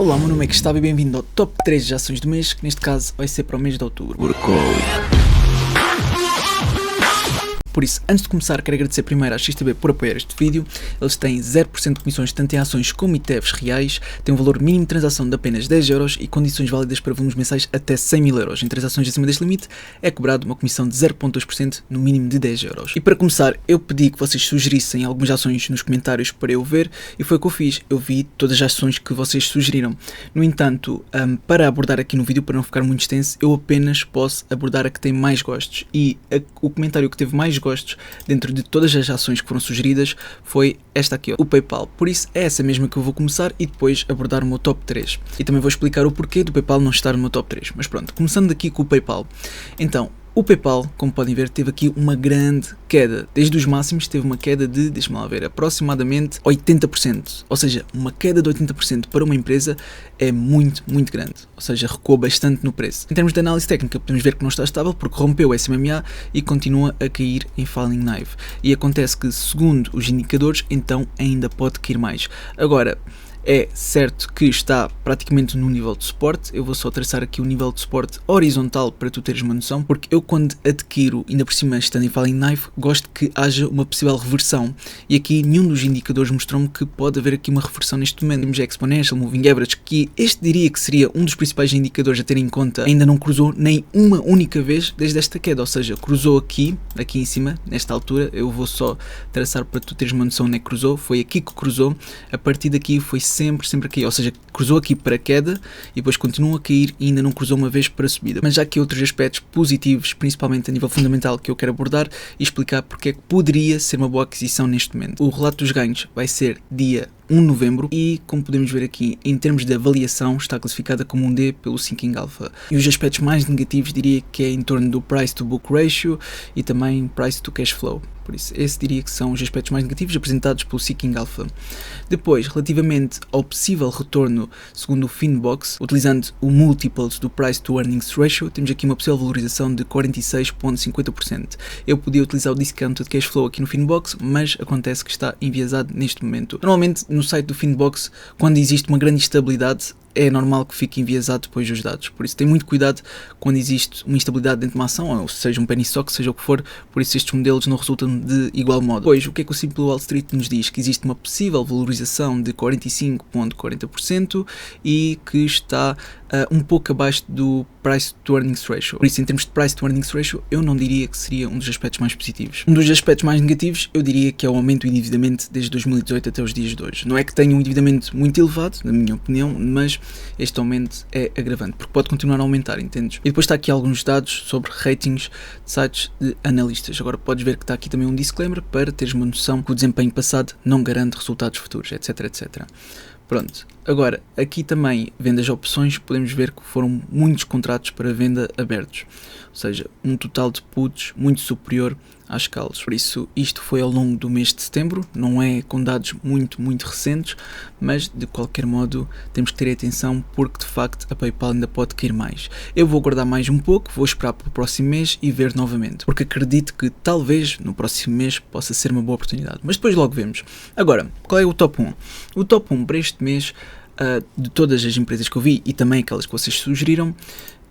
Olá, meu nome é Gustavo e bem-vindo ao Top 3 de ações do mês, que neste caso vai ser para o mês de outubro. Por isso, antes de começar, quero agradecer primeiro à XTB por apoiar este vídeo. Eles têm 0% de comissões tanto em ações como ETFs reais, têm um valor mínimo de transação de apenas 10€ e condições válidas para volumes mensais até 100.000€. Em transações acima deste limite, é cobrado uma comissão de 0,2% no mínimo de 10€. E para começar, eu pedi que vocês sugerissem algumas ações nos comentários para eu ver, e foi o que eu fiz. Eu vi todas as ações que vocês sugeriram. No entanto, para abordar aqui no vídeo, para não ficar muito extenso, eu apenas posso abordar a que tem mais gostos. E o comentário que teve mais gostos dentro de todas as ações que foram sugeridas foi esta aqui, o PayPal. Por isso é essa mesma que eu vou começar e depois abordar o meu top 3. E também vou explicar o porquê do PayPal não estar no meu top 3. Mas pronto, começando aqui com o PayPal. Então, o PayPal, como podem ver, teve aqui uma grande queda. Desde os máximos teve uma queda de, deixa-me lá ver, aproximadamente 80%. Ou seja, uma queda de 80% para uma empresa é muito, muito grande. Ou seja, recuou bastante no preço. Em termos de análise técnica, podemos ver que não está estável porque rompeu o SMA e continua a cair em falling knife. E acontece que, segundo os indicadores, então ainda pode cair mais. Agora, é certo que está praticamente no nível de suporte. Eu vou só traçar aqui o nível de suporte horizontal para tu teres uma noção, porque eu quando adquiro, ainda por cima estando em falling knife, gosto que haja uma possível reversão, e aqui nenhum dos indicadores mostrou-me que pode haver aqui uma reversão neste momento. Temos Exponential, Moving Average, que este diria que seria um dos principais indicadores a ter em conta, ainda não cruzou nem uma única vez desde esta queda, ou seja, cruzou aqui em cima, nesta altura. Eu vou só traçar para tu teres uma noção onde é que cruzou. Foi aqui que cruzou, a partir daqui foi sempre a cair, ou seja, cruzou aqui para queda e depois continua a cair e ainda não cruzou uma vez para subida. Mas já aqui outros aspectos positivos, principalmente a nível fundamental, que eu quero abordar e explicar porque é que poderia ser uma boa aquisição neste momento. O relato dos ganhos vai ser dia 1 de novembro e, como podemos ver aqui, em termos de avaliação, está classificada como um D pelo Seeking Alpha. E os aspectos mais negativos diria que é em torno do Price to Book Ratio e também Price to Cash Flow. Por isso, esse diria que são os aspectos mais negativos apresentados pelo Seeking Alpha. Depois, relativamente ao possível retorno, segundo o Finbox, utilizando o Multiples do Price to Earnings Ratio, temos aqui uma possível valorização de 46,50%. Eu podia utilizar o Discounted Cash Flow aqui no Finbox, mas acontece que está enviesado neste momento. Normalmente, no site do Finbox, quando existe uma grande instabilidade, é normal que fique enviesado depois dos dados. Por isso, tem muito cuidado quando existe uma instabilidade dentro de uma ação, ou seja, um penny stock, seja o que for. Por isso, estes modelos não resultam de igual modo. Depois, o que é que o Simple Wall Street nos diz? Que existe uma possível valorização de 45,40% e que está um pouco abaixo do Price to Earnings Ratio. Por isso, em termos de Price to Earnings Ratio, eu não diria que seria um dos aspectos mais positivos. Um dos aspectos mais negativos, eu diria que é o aumento do endividamento desde 2018 até os dias de hoje. Não é que tenha um endividamento muito elevado, na minha opinião, mas este aumento é agravante, porque pode continuar a aumentar, entendes? E depois está aqui alguns dados sobre ratings de sites de analistas. Agora podes ver que está aqui também um disclaimer para teres uma noção que o desempenho passado não garante resultados futuros, etc, etc. Pronto, agora aqui também, vendas de opções, podemos ver que foram muitos contratos para venda abertos, ou seja, um total de puts muito superior às calls. Por isso, isto foi ao longo do mês de setembro, não é com dados muito recentes, mas de qualquer modo temos que ter atenção porque de facto a PayPal ainda pode cair mais. Eu vou aguardar mais um pouco, vou esperar para o próximo mês e ver novamente, porque acredito que talvez no próximo mês possa ser uma boa oportunidade, mas depois logo vemos. Agora, qual é o top 1? O top 1 para este mês, de todas as empresas que eu vi e também aquelas que vocês sugeriram,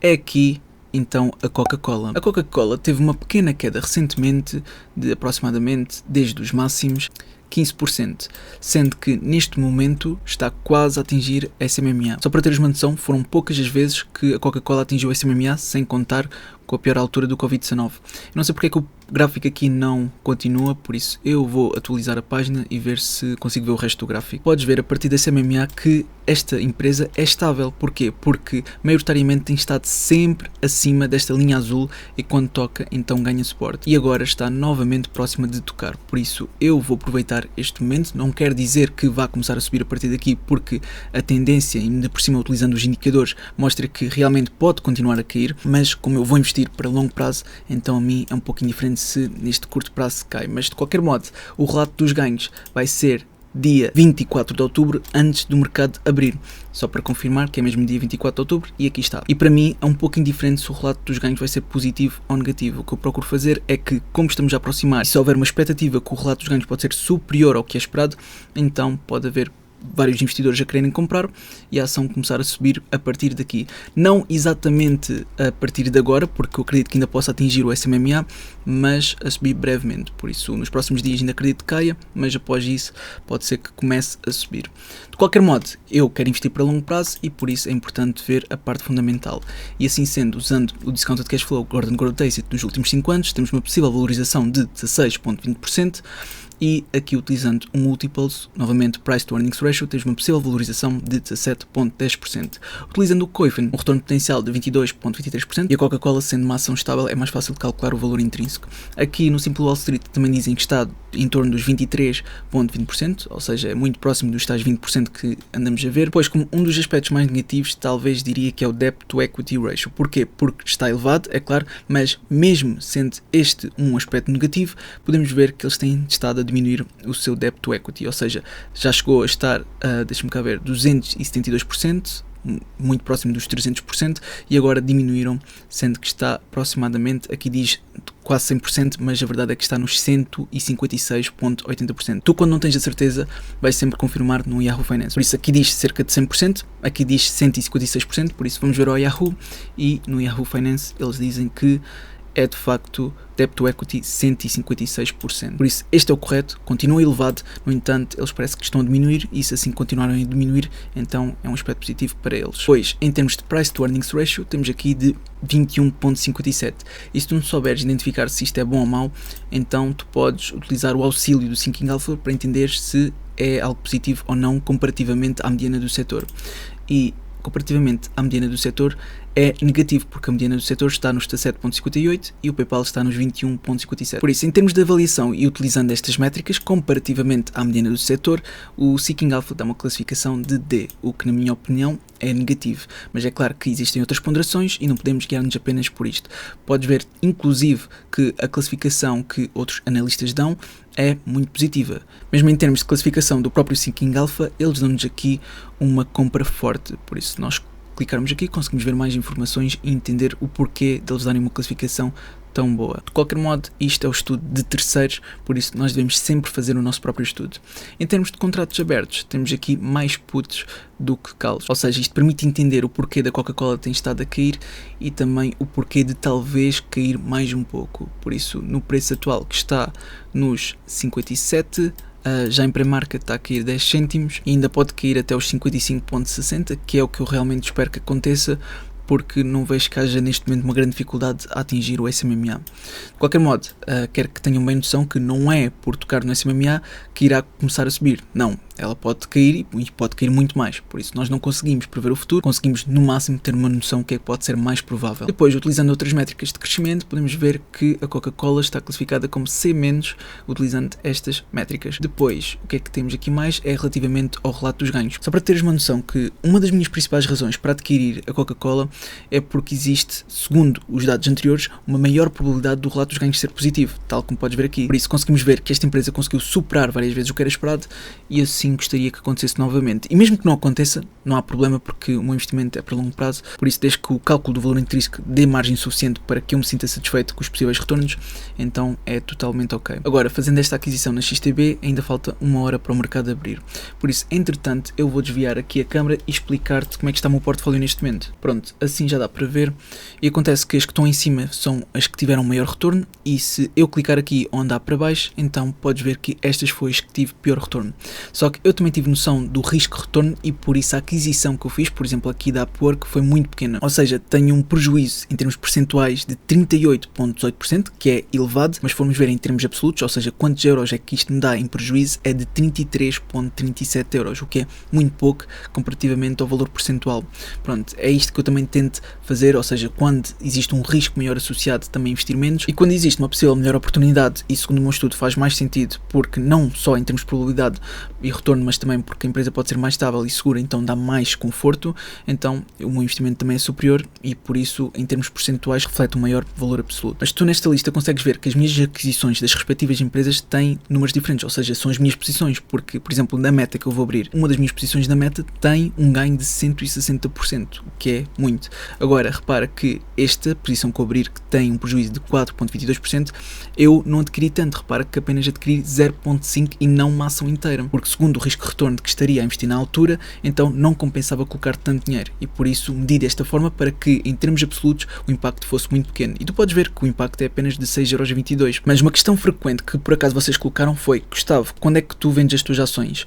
é aqui então a Coca-Cola. A Coca-Cola teve uma pequena queda recentemente de aproximadamente, desde os máximos, 15%, sendo que neste momento está quase a atingir a SMMA. Só para teres uma noção, foram poucas as vezes que a Coca-Cola atingiu a SMMA sem contar com a pior altura do Covid-19. Não sei porque é que o gráfico aqui não continua, por isso eu vou atualizar a página e ver se consigo ver o resto do gráfico. Podes ver a partir da SMMA que esta empresa é estável. Porquê? Porque maioritariamente tem estado sempre acima desta linha azul e quando toca então ganha suporte. E agora está novamente próxima de tocar. Por isso eu vou aproveitar este momento. Não quer dizer que vá começar a subir a partir daqui, porque a tendência, ainda por cima utilizando os indicadores, mostra que realmente pode continuar a cair, mas como eu vou investir para longo prazo, então a mim é um pouco indiferente se neste curto prazo cai. Mas de qualquer modo, o relato dos ganhos vai ser dia 24 de outubro, antes do mercado abrir. Só para confirmar que é mesmo dia 24 de outubro e aqui está. E para mim é um pouco indiferente se o relato dos ganhos vai ser positivo ou negativo. O que eu procuro fazer é que, como estamos a aproximar, e se houver uma expectativa que o relato dos ganhos pode ser superior ao que é esperado, então pode haver vários investidores a quererem comprar e a ação começar a subir a partir daqui. Não exatamente a partir de agora, porque eu acredito que ainda possa atingir o SMMA, mas a subir brevemente. Por isso, nos próximos dias ainda acredito que caia, mas após isso pode ser que comece a subir. De qualquer modo, eu quero investir para longo prazo e por isso é importante ver a parte fundamental. E assim sendo, usando o Discounted Cash Flow Gordon Growth Asset dos últimos 5 anos, temos uma possível valorização de 16,20%. E aqui utilizando o Multiples, novamente Price to Earnings Ratio, temos uma possível valorização de 17,10%. Utilizando o Coifin, um retorno potencial de 22,23%, e a Coca-Cola sendo uma ação estável é mais fácil de calcular o valor intrínseco. Aqui no Simple Wall Street também dizem que está em torno dos 23,20%, ou seja, é muito próximo dos tais 20% que andamos a ver, pois como um dos aspectos mais negativos talvez diria que é o Debt to Equity Ratio. Porquê? Porque está elevado, é claro, mas mesmo sendo este um aspecto negativo, podemos ver que eles têm estado a diminuir o seu debt to equity, ou seja, já chegou a estar, deixa-me cá ver, 272%, muito próximo dos 300%, e agora diminuíram, sendo que está aproximadamente, aqui diz quase 100%, mas a verdade é que está nos 156,80%. Tu, quando não tens a certeza, vais sempre confirmar no Yahoo Finance. Por isso aqui diz cerca de 100%, aqui diz 156%, por isso vamos ver ao Yahoo, e no Yahoo Finance eles dizem que é de facto Debt to Equity 156%. Por isso, este é o correto, continua elevado, no entanto, eles parece que estão a diminuir, e se assim continuarem a diminuir, então é um aspecto positivo para eles. Pois, em termos de Price to Earnings Ratio, temos aqui de 21,57. E se tu não souberes identificar se isto é bom ou mau, então tu podes utilizar o auxílio do Thinking Alpha para entender se é algo positivo ou não comparativamente à mediana do setor. E comparativamente à mediana do setor é negativo, porque a mediana do setor está nos 17,58 e o PayPal está nos 21,57. Por isso, em termos de avaliação e utilizando estas métricas comparativamente à mediana do setor, o Seeking Alpha dá uma classificação de D, o que na minha opinião é negativo, mas é claro que existem outras ponderações e não podemos guiar-nos apenas por isto. Podes ver inclusive que a classificação que outros analistas dão é muito positiva. Mesmo em termos de classificação do próprio Seeking Alpha, eles dão-nos aqui uma compra forte, por isso nós clicarmos aqui conseguimos ver mais informações e entender o porquê deles darem uma classificação tão boa. De qualquer modo, isto é o estudo de terceiros, por isso nós devemos sempre fazer o nosso próprio estudo. Em termos de contratos abertos, temos aqui mais puts do que calls, ou seja, isto permite entender o porquê da Coca-Cola tem estado a cair e também o porquê de talvez cair mais um pouco. Por isso, no preço atual que está nos 57, já em pré-market está a cair 10 cêntimos e ainda pode cair até os 55,60, que é o que eu realmente espero que aconteça, porque não vejo que haja neste momento uma grande dificuldade a atingir o SMMA. De qualquer modo, quero que tenham bem noção que não é por tocar no SMMA que irá começar a subir. Não, ela pode cair e pode cair muito mais. Por isso nós não conseguimos prever o futuro, conseguimos no máximo ter uma noção do que é que pode ser mais provável. Depois, utilizando outras métricas de crescimento, podemos ver que a Coca-Cola está classificada como C-, utilizando estas métricas. Depois, o que é que temos aqui mais é relativamente ao relato dos ganhos. Só para teres uma noção que uma das minhas principais razões para adquirir a Coca-Cola é porque existe, segundo os dados anteriores, uma maior probabilidade do relato dos ganhos ser positivo, tal como podes ver aqui. Por isso conseguimos ver que esta empresa conseguiu superar várias vezes o que era esperado e assim gostaria que acontecesse novamente. E mesmo que não aconteça, não há problema porque o meu investimento é para longo prazo, por isso desde que o cálculo do valor intrínseco dê margem suficiente para que eu me sinta satisfeito com os possíveis retornos, então é totalmente ok. Agora, fazendo esta aquisição na XTB, ainda falta 1 hora para o mercado abrir. Por isso, entretanto, eu vou desviar aqui a câmera e explicar-te como é que está o meu portfólio neste momento. Pronto, assim já dá para ver, e acontece que as que estão em cima são as que tiveram maior retorno, e se eu clicar aqui onde há para baixo, então podes ver que estas foi as que tive pior retorno. Só que eu também tive noção do risco-retorno e por isso a aquisição que eu fiz, por exemplo aqui da Upwork, foi muito pequena, ou seja, tenho um prejuízo em termos percentuais de 38,18%, que é elevado, mas formos ver em termos absolutos, ou seja, quantos euros é que isto me dá em prejuízo, é de 33,37 euros, o que é muito pouco comparativamente ao valor percentual. Pronto, é isto que eu também tento fazer, ou seja, quando existe um risco maior associado, também investir menos, e quando existe uma possível melhor oportunidade, e segundo o meu estudo faz mais sentido, porque não só em termos de probabilidade e retorno, mas também porque a empresa pode ser mais estável e segura, então dá mais conforto, então o meu investimento também é superior e por isso em termos percentuais reflete um maior valor absoluto. Mas tu nesta lista consegues ver que as minhas aquisições das respectivas empresas têm números diferentes, ou seja, são as minhas posições, porque por exemplo na Meta que eu vou abrir, uma das minhas posições na Meta tem um ganho de 160%, o que é muito. Agora repara que esta posição que eu abrir, que tem um prejuízo de 4,22%, eu não adquiri tanto, repara que apenas adquiri 0,5% e não uma ação inteira, porque segundo segundo o risco-retorno que estaria a investir na altura, então não compensava colocar tanto dinheiro e por isso medi desta forma para que, em termos absolutos, o impacto fosse muito pequeno. E tu podes ver que o impacto é apenas de 6,22€. Mas uma questão frequente que por acaso vocês colocaram foi: Gustavo, quando é que tu vendes as tuas ações?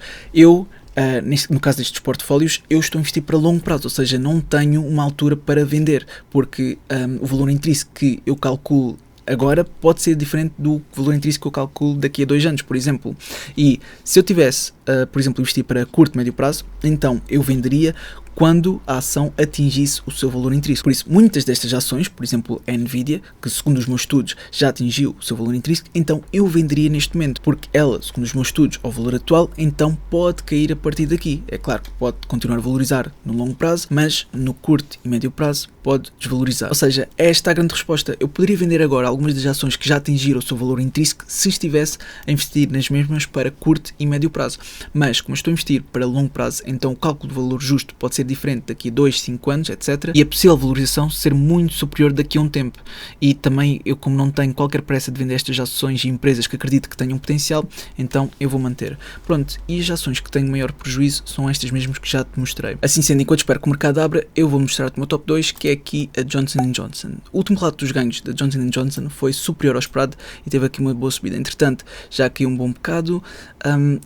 No caso destes portfólios, eu estou a investir para longo prazo, ou seja, não tenho uma altura para vender, porque o valor intrínseco que eu calculo agora pode ser diferente do valor intrínseco que eu calculo daqui a 2 anos, por exemplo. E se eu tivesse, por exemplo, investir para curto, médio prazo, então eu venderia quando a ação atingisse o seu valor intrínseco. Por isso, muitas destas ações, por exemplo, a Nvidia, que segundo os meus estudos já atingiu o seu valor intrínseco, então eu venderia neste momento, porque ela, segundo os meus estudos, ao valor atual, então pode cair a partir daqui. É claro que pode continuar a valorizar no longo prazo, mas no curto e médio prazo pode desvalorizar. Ou seja, esta é a grande resposta. Eu poderia vender agora algumas das ações que já atingiram o seu valor intrínseco se estivesse a investir nas mesmas para curto e médio prazo. Mas, como estou a investir para longo prazo, então o cálculo do valor justo pode ser diferente daqui a 2, 5 anos, etc. E a possível valorização ser muito superior daqui a um tempo. E também eu, como não tenho qualquer pressa de vender estas ações e empresas que acredito que tenham potencial, então eu vou manter. Pronto, e as ações que têm maior prejuízo são estas mesmas que já te mostrei. Assim sendo, enquanto espero que o mercado abra, eu vou mostrar-te o meu top 2, que é aqui a Johnson & Johnson. O último relato dos ganhos da Johnson & Johnson foi superior ao esperado e teve aqui uma boa subida. Entretanto, já caiu um bom bocado.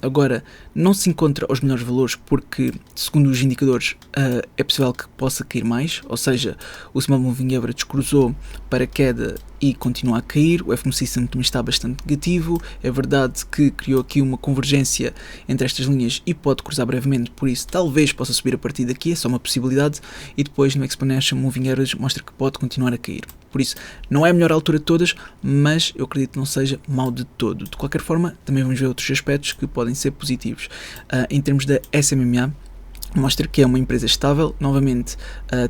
Agora, não se encontra aos melhores valores porque, segundo os indicadores, é possível que possa cair mais, ou seja, o Small Moving Average cruzou para queda e continua a cair, o FOMC também está bastante negativo, é verdade que criou aqui uma convergência entre estas linhas e pode cruzar brevemente, por isso talvez possa subir a partir daqui, é só uma possibilidade, e depois no Exponential Moving Average mostra que pode continuar a cair. Por isso, não é a melhor altura de todas, mas eu acredito que não seja mau de todo. De qualquer forma, também vamos ver outros aspectos que podem ser positivos. Em termos da SMMA, mostra que é uma empresa estável. Novamente,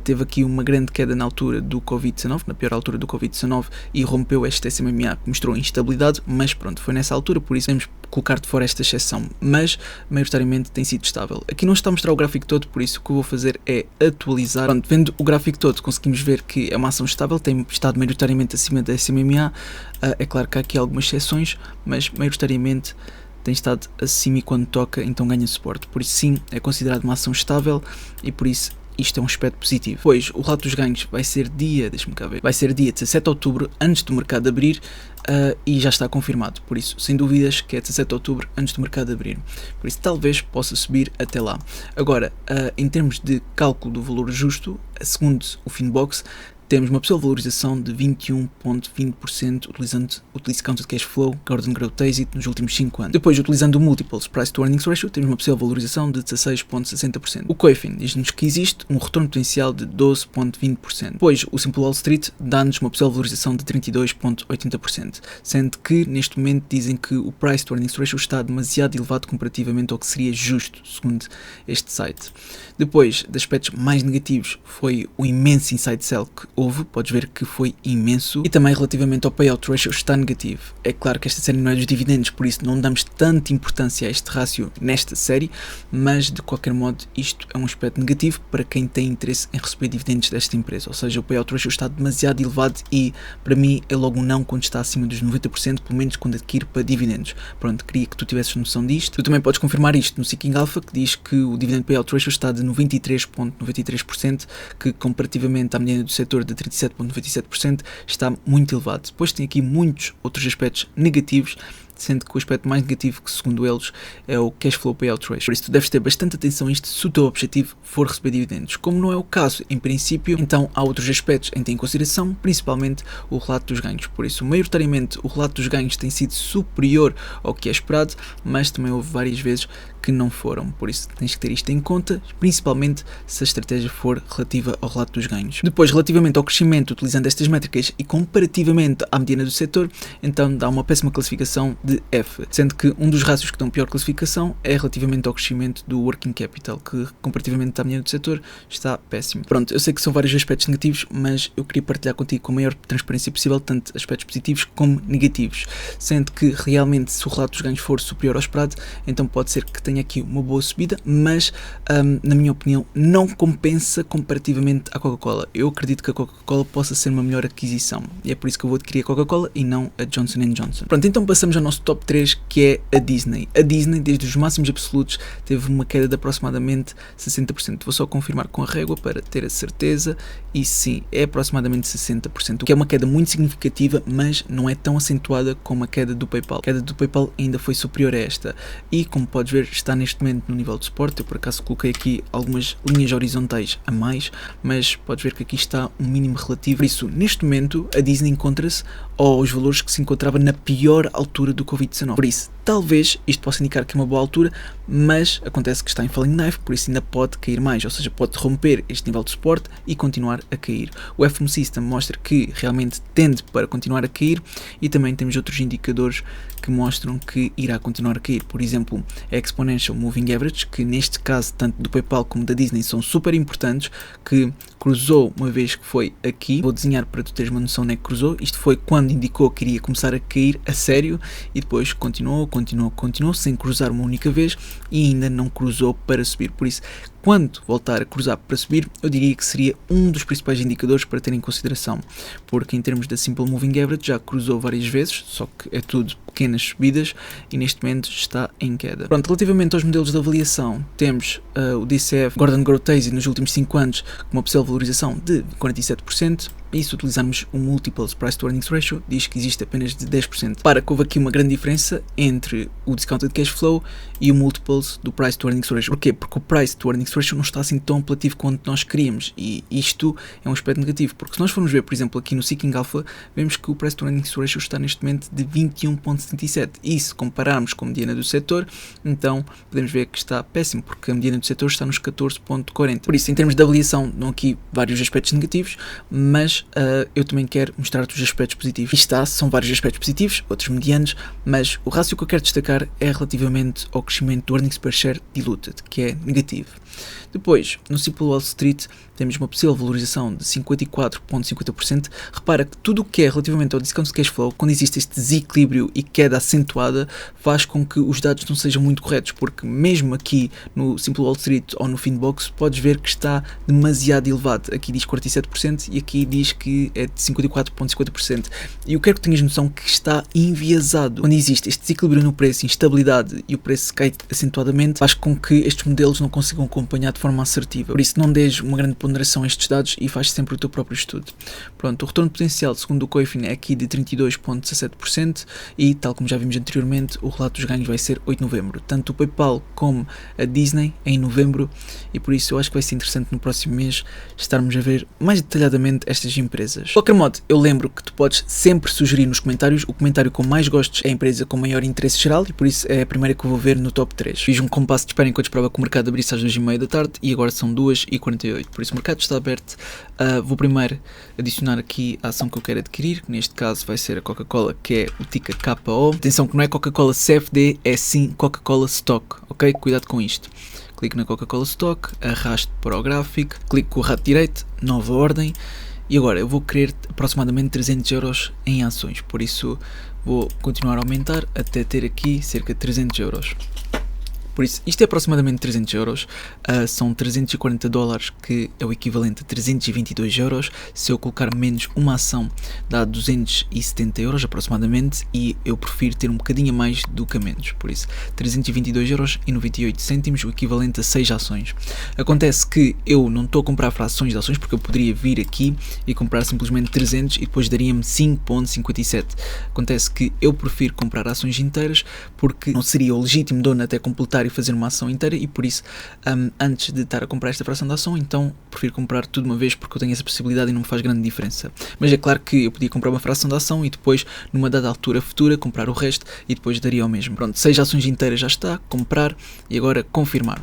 teve aqui uma grande queda na altura do Covid-19, na pior altura do Covid-19, e rompeu este SMA que mostrou instabilidade, mas pronto, foi nessa altura, por isso vamos colocar de fora esta exceção, mas maioritariamente tem sido estável. Aqui não está a mostrar o gráfico todo, por isso o que eu vou fazer é atualizar. Pronto, vendo o gráfico todo, conseguimos ver que é uma ação estável, tem estado maioritariamente acima da SMMA. É claro que há aqui algumas exceções, mas maioritariamente tem estado acima e quando toca então ganha suporte, por isso sim, é considerado uma ação estável e por isso isto é um aspecto positivo. Pois, o relato dos ganhos vai ser dia, deixa-me cá ver, vai ser dia 17 de outubro, antes do mercado abrir, e já está confirmado, por isso, sem dúvidas que é 17 de outubro, antes do mercado abrir, por isso talvez possa subir até lá. Agora, em termos de cálculo do valor justo, segundo o Finbox, temos uma possível valorização de 21,20% utilizando o Discounted Cash Flow, Gordon Growth Exit nos últimos 5 anos. Depois, utilizando o Multiples Price to Earnings Ratio, temos uma possível valorização de 16,60%. O Coifin diz-nos que existe um retorno potencial de 12,20%. Depois, o Simple Wall Street dá-nos uma possível valorização de 32,80%, sendo que neste momento dizem que o Price to Earnings Ratio está demasiado elevado comparativamente ao que seria justo, segundo este site. Depois, de aspectos mais negativos, foi o imenso inside sell que houve, podes ver que foi imenso, e também relativamente ao payout ratio está negativo. É claro que esta série não é dos dividendos, por isso não damos tanta importância a este rácio nesta série, mas de qualquer modo isto é um aspecto negativo para quem tem interesse em receber dividendos desta empresa, ou seja, o payout ratio está demasiado elevado e para mim é logo um não quando está acima dos 90%, pelo menos quando adquire para dividendos. Pronto, queria que tu tivesses noção disto. Tu também podes confirmar isto no Seeking Alpha, que diz que o dividend payout ratio está de 93,93%, que comparativamente à mediana do setor de 37,97% está muito elevado. Depois tem aqui muitos outros aspectos negativos, sendo que o aspecto mais negativo, que segundo eles, é o Cash Flow Payout Ratio. Por isso tu deves ter bastante atenção a isto se o teu objetivo for receber dividendos. Como não é o caso, em princípio, então há outros aspectos em ter em consideração, principalmente o relato dos ganhos. Por isso, maioritariamente, o relato dos ganhos tem sido superior ao que é esperado, mas também houve várias vezes que não foram. Por isso, tens que ter isto em conta, principalmente se a estratégia for relativa ao relato dos ganhos. Depois, relativamente ao crescimento, utilizando estas métricas e comparativamente à mediana do setor, então dá uma péssima classificação de F, sendo que um dos rácios que dão pior classificação é relativamente ao crescimento do working capital, que comparativamente à mediana do setor está péssimo. Pronto, eu sei que são vários aspectos negativos, mas eu queria partilhar contigo com a maior transparência possível, tanto aspectos positivos como negativos, sendo que realmente se o relato dos ganhos for superior ao esperado, então pode ser que tenha ganha aqui uma boa subida, mas na minha opinião não compensa comparativamente à Coca-Cola. Eu acredito que a Coca-Cola possa ser uma melhor aquisição e é por isso que eu vou adquirir a Coca-Cola e não a Johnson & Johnson. Pronto, então passamos ao nosso top 3, que é a Disney. A Disney, desde os máximos absolutos, teve uma queda de aproximadamente 60%. Vou só confirmar com a régua para ter a certeza, e sim, é aproximadamente 60%, o que é uma queda muito significativa, mas não é tão acentuada como a queda do PayPal. A queda do PayPal ainda foi superior a esta, e como podes ver, está neste momento no nível de suporte. Eu por acaso coloquei aqui algumas linhas horizontais a mais, mas podes ver que aqui está um mínimo relativo. Por isso, neste momento, a Disney encontra-se aos valores que se encontrava na pior altura do Covid-19. Por isso, talvez isto possa indicar que é uma boa altura, mas acontece que está em falling knife, por isso ainda pode cair mais, ou seja, pode romper este nível de suporte e continuar a cair. O FOMO System mostra que realmente tende para continuar a cair, e também temos outros indicadores que mostram que irá continuar a cair. Por exemplo, a Exponential Moving Average, que neste caso tanto do PayPal como da Disney são super importantes, que cruzou uma vez que foi aqui. Vou desenhar para tu teres uma noção onde é que cruzou. Isto foi quando indicou que iria começar a cair a sério, e depois continuou sem cruzar uma única vez, e ainda não cruzou para subir. Por isso, quando voltar a cruzar para subir, eu diria que seria um dos principais indicadores para ter em consideração, porque em termos da Simple Moving Average já cruzou várias vezes, só que é tudo pequenas subidas, e neste momento está em queda. Pronto, relativamente aos modelos de avaliação, temos o DCF Gordon Growth Hazy nos últimos 5 anos com uma possível valorização de 47%, e se utilizarmos o Multiples Price to Earnings Ratio, diz que existe apenas de 10%. Para que houve aqui uma grande diferença entre o Discounted Cash Flow e o Multiples do Price to Earnings Ratio. Porquê? Porque o Price to Earnings Ratio não está assim tão apelativo quanto nós queríamos, e isto é um aspecto negativo, porque se nós formos ver, por exemplo, aqui no Seeking Alpha, vemos que o Price to Earnings Ratio está neste momento de 21.77, e se compararmos com a mediana do setor, então podemos ver que está péssimo, porque a mediana do setor está nos 14.40. Por isso, em termos de avaliação, dão aqui vários aspectos negativos, mas eu também quero mostrar-te os aspectos positivos. Isto são vários aspectos positivos, outros medianos, mas o rácio que eu quero destacar é relativamente ao crescimento do Earnings Per Share Diluted, que é negativo. Depois, no Simple Wall Street, temos uma possível valorização de 54.50%. Repara que tudo o que é relativamente ao Discount Cash Flow, quando existe este desequilíbrio e queda acentuada, faz com que os dados não sejam muito corretos, porque mesmo aqui no Simple Wall Street ou no Finbox, podes ver que está demasiado elevado. Aqui diz 47% e aqui diz que é de 54.50%. E eu quero que tenhas noção que está enviesado. Quando existe este desequilíbrio no preço, instabilidade, e o preço cai acentuadamente, faz com que estes modelos não consigam acompanhar de forma assertiva. Por isso, não dês uma grande ponderação a estes dados e faz sempre o teu próprio estudo. Pronto, o retorno potencial, segundo o Coifin, é aqui de 32.17%, e, tal como já vimos anteriormente, o relato dos ganhos vai ser 8 de novembro. Tanto o PayPal como a Disney em novembro, e por isso eu acho que vai ser interessante no próximo mês estarmos a ver mais detalhadamente estas empresas. De qualquer modo, eu lembro que tu podes sempre sugerir nos comentários. O comentário com mais gostos é a empresa com maior interesse geral, e por isso é a primeira que eu vou ver no top 3. Fiz um compasso de espera enquanto esperava que o mercado abrisse às 2h30 da tarde, e agora são 2h48, por isso o mercado está aberto. Vou primeiro adicionar aqui a ação que eu quero adquirir, que neste caso vai ser a Coca-Cola, que é o ticker KO. Atenção que não é Coca-Cola CFD, é sim Coca-Cola Stock, ok? Cuidado com isto. Clico na Coca-Cola Stock, arrasto para o gráfico, clico com o rato direito, nova ordem, e agora eu vou querer aproximadamente 300 euros em ações, por isso vou continuar a aumentar até ter aqui cerca de 300 euros. Por isso, isto é aproximadamente 300 euros, são 340 dólares, que é o equivalente a 322 euros. Se eu colocar menos uma ação, dá 270 euros aproximadamente, e eu prefiro ter um bocadinho mais do que a menos. Por isso, 322 euros e 98 cêntimos, o equivalente a 6 ações. Acontece que eu não estou a comprar frações de ações, porque eu poderia vir aqui e comprar simplesmente 300 e depois daria-me 5.57. Acontece que eu prefiro comprar ações inteiras, porque não seria o legítimo dono até completar e fazer uma ação inteira, e por isso antes de estar a comprar esta fração da ação, então prefiro comprar tudo de uma vez, porque eu tenho essa possibilidade e não me faz grande diferença. Mas é claro que eu podia comprar uma fração da ação e depois numa dada altura futura comprar o resto, e depois daria ao mesmo. Pronto, 6 ações inteiras já está, comprar e agora confirmar,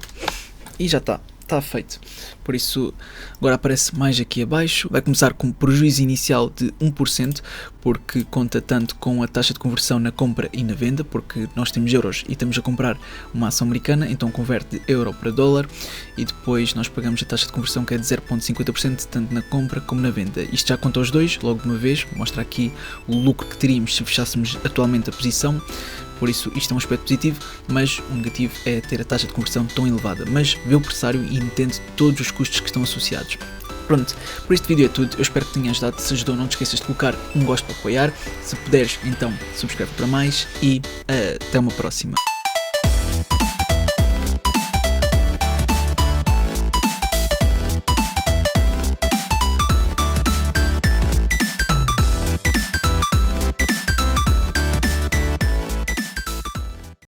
e já está feito. Por isso agora aparece mais aqui abaixo, vai começar com um prejuízo inicial de 1%, porque conta tanto com a taxa de conversão na compra e na venda, porque nós temos euros e estamos a comprar uma ação americana, então converte de euro para dólar, e depois nós pagamos a taxa de conversão, que é de 0.50%, tanto na compra como na venda. Isto já conta os dois, logo de uma vez, mostra aqui o lucro que teríamos se fechássemos atualmente a posição, por isso isto é um aspecto positivo, mas o negativo é ter a taxa de conversão tão elevada, mas vê o pressário e entende todos os custos que estão associados. Pronto, por este vídeo é tudo, eu espero que tenha ajudado. Se ajudou, não te esqueças de colocar um gosto para apoiar, se puderes então subscreve para mais e até uma próxima.